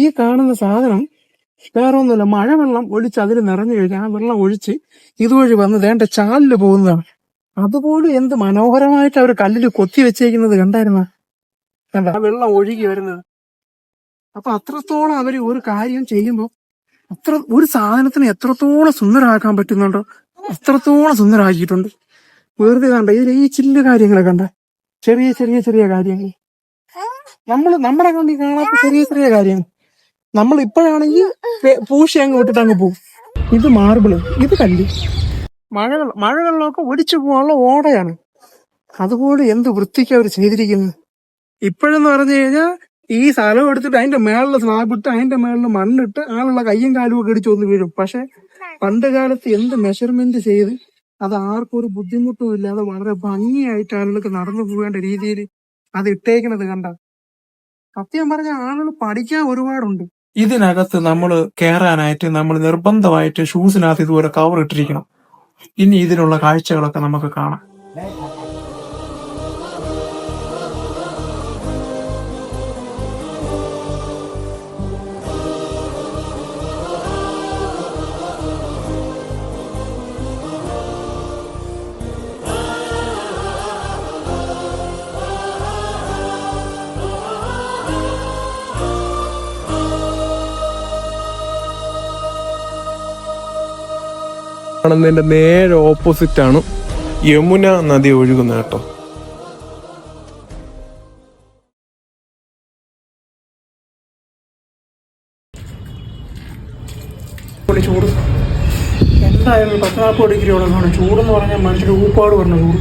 ഈ കാണുന്ന സാധനം വേറെ ഒന്നുമില്ല, മഴവെള്ളം ഒലിച്ച് അതിൽ നിറഞ്ഞു കഴിഞ്ഞാൽ ആ വെള്ളം ഒഴിച്ച് ഇതുവഴി വന്ന് ദേണ്ട ചാലില് പോകുന്നതാണ്. അതുപോലും എന്ത് മനോഹരമായിട്ട് അവർ കല്ലിൽ കൊത്തി വെച്ചേക്കുന്നത് കണ്ടായിരുന്ന, കണ്ട ആ വെള്ളം ഒഴുകി വരുന്നത്. അപ്പൊ അത്രത്തോളം അവര് ഒരു കാര്യം ചെയ്യുമ്പോൾ ഒരു സാധനത്തിന് എത്രത്തോളം സുന്ദരമാക്കാൻ പറ്റുന്നുണ്ടോ അത്രത്തോളം സുന്ദരമാക്കിയിട്ടുണ്ട്. വെറുതെ കണ്ട ഇതിൽ ഈ ചില്ല് കാര്യങ്ങളെ കണ്ട, ചെറിയ ചെറിയ ചെറിയ കാര്യങ്ങൾ, നമ്മുടെ കണ്ടി കാണാത്ത ചെറിയ ചെറിയ കാര്യങ്ങൾ നമ്മൾ ഇപ്പോഴാണെങ്കിൽ പൂശി അങ്ങ് വിട്ടിട്ട് അങ്ങ് പോകും. ഇത് മാർബിള്, ഇത് കല്ല്. മഴവെള്ളമൊക്കെ ഒലിച്ചു പോകാനുള്ള ഓടയാണ്. അതുപോലെ എന്ത് വൃത്തിക്ക് അവർ ചെയ്തിരിക്കുന്നത്. ഇപ്പോഴെന്ന് പറഞ്ഞു കഴിഞ്ഞാൽ ഈ സ്ഥലം എടുത്തിട്ട് അതിന്റെ മേളിൽ സ്ലാബിട്ട് അതിന്റെ മേളിൽ മണ്ണിട്ട് ആളുള്ള കയ്യും കാലും ഒക്കെ ഇടിച്ചു ഒന്ന് വീഴും. പക്ഷെ പണ്ട് കാലത്ത് എന്ത് മെഷർമെന്റ് ചെയ്ത് അത് ആർക്കും ഒരു ബുദ്ധിമുട്ടും ഇല്ലാതെ വളരെ ഭംഗിയായിട്ട് ആളുകൾക്ക് നടന്നു പോകേണ്ട രീതിയിൽ അത് ഇട്ടേക്കുന്നത് കണ്ട. സത്യം പറഞ്ഞ ആളുകൾ പഠിക്കാൻ ഒരുപാടുണ്ട്. ഇതിനകത്ത് നമ്മൾ കയറാനായിട്ട് നമ്മൾ നിർബന്ധമായിട്ട് ഷൂസിനകത്ത് ഇതുപോലെ കവർ ഇട്ടിരിക്കണം. ഇനി ഇതിനുള്ള കാഴ്ചകളൊക്കെ നമുക്ക് കാണാം. കാണുന്നതിന്റെ നേരെ ഓപ്പോസിറ്റ് ആണ് യമുന നദി ഒഴുകുന്നത് കേട്ടോ. ചൂട് എന്തായാലും 10-40 ഡിഗ്രിയോളം കാണും. ചൂടെന്ന് പറഞ്ഞാൽ മനുഷ്യർ ഊപ്പാട് പറഞ്ഞ ചൂട്.